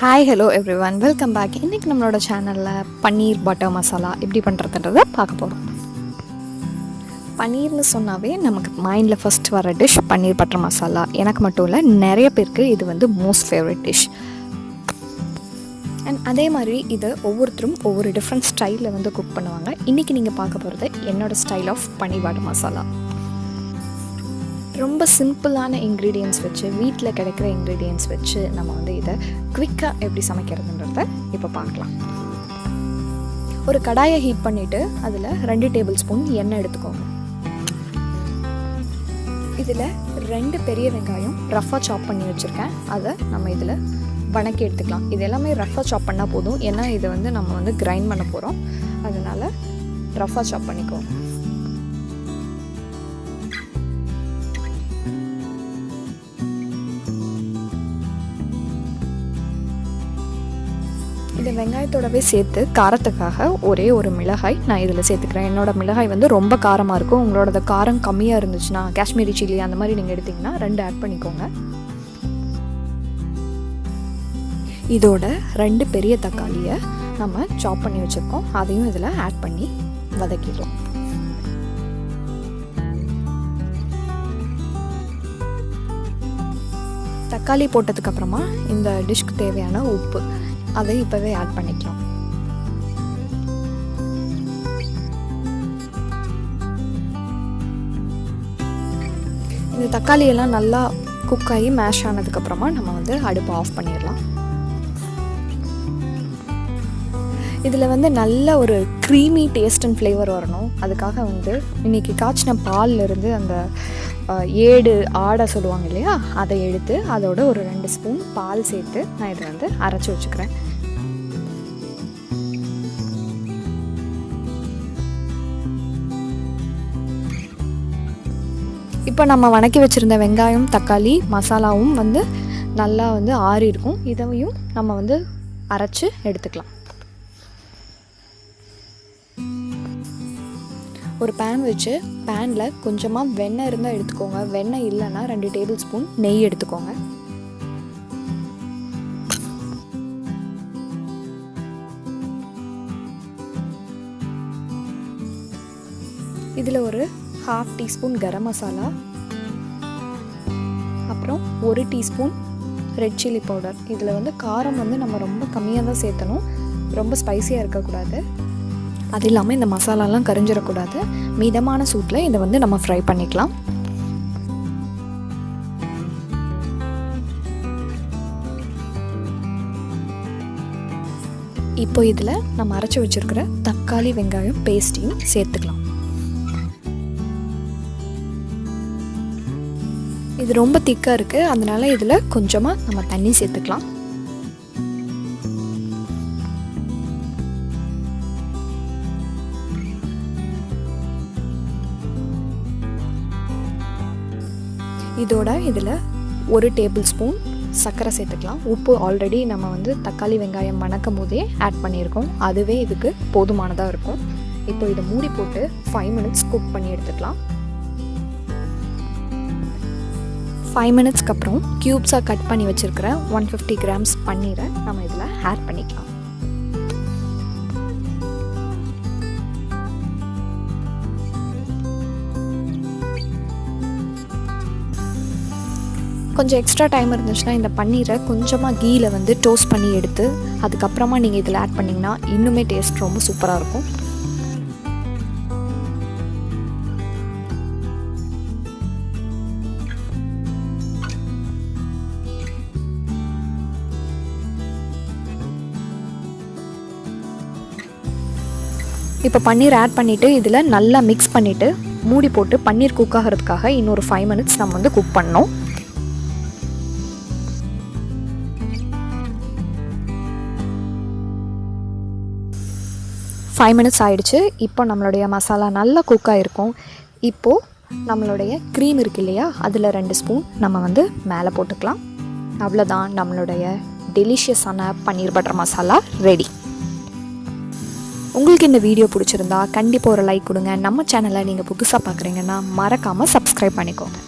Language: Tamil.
Hi hello everyone, welcome back. இன்றைக்கி நம்மளோட சேனலில் பன்னீர் பட்டர் மசாலா எப்படி பண்ணுறதுன்றதை பார்க்க போகிறோம். பன்னீர்னு சொன்னாவே நமக்கு மைண்டில் ஃபஸ்ட் வர டிஷ் பன்னீர் பட்டர் மசாலா. எனக்கு மட்டும் இல்லை, நிறைய பேருக்கு இது மோஸ்ட் ஃபேவரட் டிஷ். அண்ட் அதே மாதிரி இது ஒவ்வொருத்தரும் ஒவ்வொரு டிஃப்ரெண்ட் ஸ்டைலில் குக் பண்ணுவாங்க. இன்றைக்கி நீங்கள் பார்க்க போகிறது என்னோடய style of paneer butter masala. ரொம்ப சிம்பிளான இன்க்ரீடியன்ட்ஸ் வச்சு, வீட்டில் கிடைக்கிற இன்க்ரீடியன்ட்ஸ் வச்சு நம்ம இதை குவிக்காக எப்படி சமைக்கிறதுன்றத இப்போ பார்க்கலாம். ஒரு கடாயை ஹீட் பண்ணிவிட்டு அதில் 2 டேபிள் ஸ்பூன் எண்ணெய் எடுத்துக்கோங்க. இதில் 2 பெரிய வெங்காயம் ரஃபாக சாப் பண்ணி வச்சுருக்கேன். அதை நம்ம இதில் வணக்கி எடுத்துக்கலாம். இது எல்லாமே ரஃபாக சாப் பண்ணால் போதும், ஏன்னா இதை நம்ம கிரைண்ட் பண்ண போகிறோம். அதனால் ரஃபாக சாப் பண்ணிக்கோங்க. இந்த வெங்காயத்தோடவே சேர்த்து காரத்துக்காக ஒரே ஒரு மிளகாய் நான் இதில் சேர்த்துக்கிறேன். என்னோடய மிளகாய் ரொம்ப காரமாக இருக்கும். உங்களோட காரம் கம்மியாக இருந்துச்சுன்னா காஷ்மீரி சில்லி அந்த மாதிரி நீங்கள் எடுத்திங்கன்னா 2 ஆட் பண்ணிக்கோங்க. இதோட 2 பெரிய தக்காளியை நம்ம சாப் பண்ணி வச்சுருக்கோம், அதையும் இதில் ஆட் பண்ணி வதக்கிடுவோம். தக்காளி போட்டதுக்கப்புறமா இந்த டிஷ்க்கு தேவையான உப்பு அதை இப்போவே ஆட் பண்ணிக்கலாம். இந்த தக்காளி எல்லாம் நல்லா குக் ஆகி மேஷ் ஆனதுக்கப்புறமா நம்ம அடுப்பை ஆஃப் பண்ணிடலாம். இதில் நல்ல ஒரு க்ரீமி டேஸ்ட் அண்ட் ஃப்ளேவர் வரணும். அதுக்காக இன்றைக்கி காய்ச்சின பாலில் இருந்து அந்த ஏடு ஆடை சொல்லுவாங்க இல்லையா, அதை எடுத்து அதோட ஒரு 2 ஸ்பூன் பால் சேர்த்து நான் இதை அரைச்சி வச்சுக்கிறேன். இப்போ நம்ம வணக்கி வச்சுருந்த வெங்காயம் தக்காளி மசாலாவும் நல்லா ஆறி இருக்கும். இதையும் நம்ம அரைச்சி எடுத்துக்கலாம். ஒரு பேன் வச்சு பேனில் கொஞ்சமாக வெண்ணெய் இருந்தால் எடுத்துக்கோங்க. வெண்ணெய் இல்லைன்னா 2 டேபிள் ஸ்பூன் நெய் எடுத்துக்கோங்க. இதில் ஒரு 1/2 டீஸ்பூன் கரம் மசாலா, அப்புறம் 1 டீஸ்பூன் ரெட் சில்லி பவுடர். இதில் காரம் நம்ம ரொம்ப கம்மியாக தான் சேர்த்தணும், ரொம்ப ஸ்பைஸியாக இருக்கக்கூடாது. அது இல்லாமல் இந்த மசாலாலாம் கரிஞ்சிடக்கூடாது. மிதமான சூட்டில் இதை நம்ம ஃப்ரை பண்ணிக்கலாம். இப்போ இதில் நம்ம அரைச்சி வச்சுருக்கிற தக்காளி வெங்காயம் பேஸ்ட்டையும் சேர்த்துக்கலாம். இது ரொம்ப திக்காக இருக்குது, அதனால் இதில் கொஞ்சமாக நம்ம தண்ணி சேர்த்துக்கலாம். இதோட இதில் 1 டேபிள் ஸ்பூன் சர்க்கரை சேர்த்துக்கலாம். உப்பு ஆல்ரெடி நம்ம தக்காளி வெங்காயம் வணக்கும் போதே ஆட் பண்ணியிருக்கோம், அதுவே இதுக்கு போதுமானதாக இருக்கும். இப்போ இதை மூடி போட்டு 5 மினிட்ஸ் குக் பண்ணி எடுத்துக்கலாம். 5 மினிட்ஸ்க்கு அப்புறம் க்யூப்ஸாக கட் பண்ணி வச்சுருக்கிற 150 கிராம்ஸ் பன்னீரை நம்ம இதில் ஆட் பண்ணிக்கலாம். கொஞ்சம் எக்ஸ்ட்ரா டைம் இருந்துச்சுன்னா இந்த பன்னீரை கொஞ்சமாக கீயில் டோஸ்ட் பண்ணி எடுத்து அதுக்கப்புறமா நீங்கள் இதில் ஆட் பண்ணிங்கன்னா இன்னுமே டேஸ்ட் ரொம்ப சூப்பராக இருக்கும். இப்போ பன்னீர் ஆட் பண்ணிவிட்டு இதில் நல்லா மிக்ஸ் பண்ணிவிட்டு மூடி போட்டு பன்னீர் குக் ஆகிறதுக்காக இன்னொரு 5 மினிட்ஸ் நம்ம குக் பண்ணோம். ஃபைவ் மினிட்ஸ் ஆகிடுச்சு. இப்போ நம்மளுடைய மசாலா நல்லா குக் ஆகிருக்கும். இப்போது நம்மளுடைய க்ரீம் இருக்கு இல்லையா, அதில் 2 ஸ்பூன் நம்ம மேலே போட்டுக்கலாம். அவ்வளோதான், நம்மளுடைய டெலிஷியஸான பன்னீர் பட்டர் மசாலா ரெடி. உங்களுக்கு இந்த வீடியோ பிடிச்சிருந்தா கண்டிப்பாக ஒரு லைக் கொடுங்க. நம்ம சேனலை நீங்கள் புதுசாக பார்க்குறீங்கன்னா மறக்காமல் சப்ஸ்கிரைப் பண்ணிக்கோங்க.